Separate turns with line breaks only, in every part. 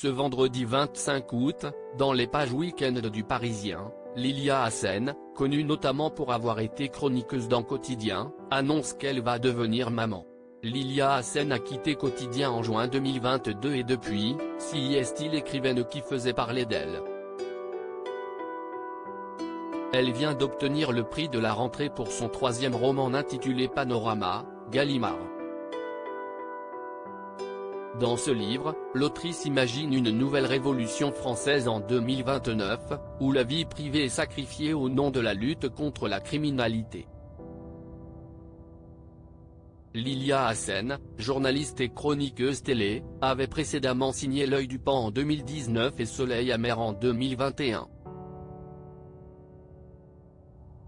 Ce vendredi 25 août, dans les pages week-end du Parisien, Lilia Hassen, connue notamment pour avoir été chroniqueuse dans Quotidien, annonce qu'elle va devenir maman. Lilia Hassen a quitté Quotidien en juin 2022 et depuis, s'y est l'écrivaine qui faisait parler d'elle. Elle vient d'obtenir le prix de la rentrée pour son troisième roman intitulé Panorama, Gallimard. Dans ce livre, l'autrice imagine une nouvelle révolution française en 2029, où la vie privée est sacrifiée au nom de la lutte contre la criminalité. Lilia Hassen, journaliste et chroniqueuse télé, avait précédemment signé L'Œil du Pan en 2019 et Soleil amer en 2021.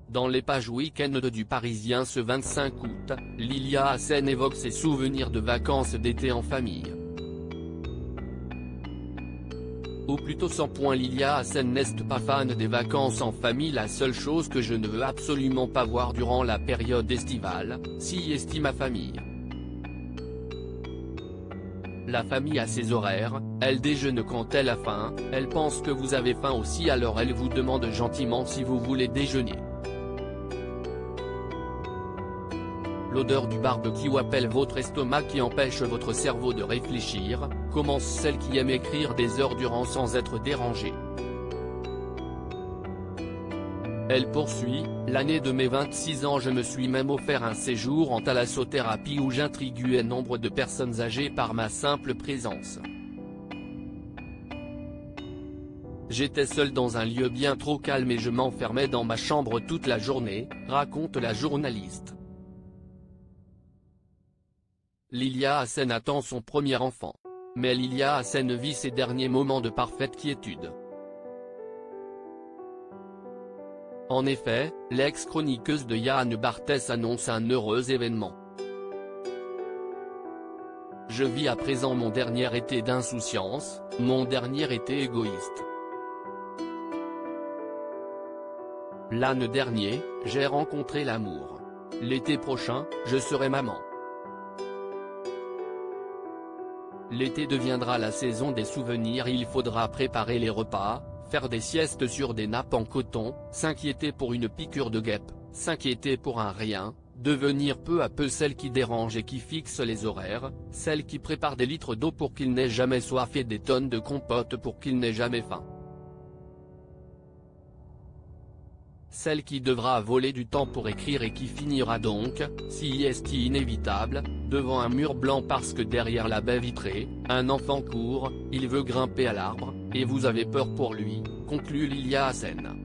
Dans les pages week-end du Parisien ce 25 août, Lilia Hassen évoque ses souvenirs de vacances d'été en famille. Ou plutôt sans point Lilia Hassen n'est pas fan des vacances en famille. La seule chose que je ne veux absolument pas voir durant la période estivale, si est ma famille. La famille a ses horaires, elle déjeune quand elle a faim, elle pense que vous avez faim aussi alors elle vous demande gentiment si vous voulez déjeuner. L'odeur du barbecue appelle votre estomac qui empêche votre cerveau de réfléchir, commence celle qui aime écrire des heures durant sans être dérangée. Elle poursuit, l'année de mes 26 ans je me suis même offert un séjour en thalassothérapie où j'intriguais nombre de personnes âgées par ma simple présence. J'étais seul dans un lieu bien trop calme et je m'enfermais dans ma chambre toute la journée, raconte la journaliste. Lilia Hassen attend son premier enfant. Mais Lilia Hassen vit ses derniers moments de parfaite quiétude. En effet, l'ex-chroniqueuse de Yann Barthès annonce un heureux événement. Je vis à présent mon dernier été d'insouciance, mon dernier été égoïste. L'an dernier, j'ai rencontré l'amour. L'été prochain, je serai maman. L'été deviendra la saison des souvenirs, il faudra préparer les repas, faire des siestes sur des nappes en coton, s'inquiéter pour une piqûre de guêpe, s'inquiéter pour un rien, devenir peu à peu celle qui dérange et qui fixe les horaires, celle qui prépare des litres d'eau pour qu'il n'ait jamais soif et des tonnes de compote pour qu'il n'ait jamais faim. Celle qui devra voler du temps pour écrire et qui finira donc, si est inévitable, devant un mur blanc parce que derrière la baie vitrée, un enfant court, il veut grimper à l'arbre, et vous avez peur pour lui, conclut Lilia Hassen.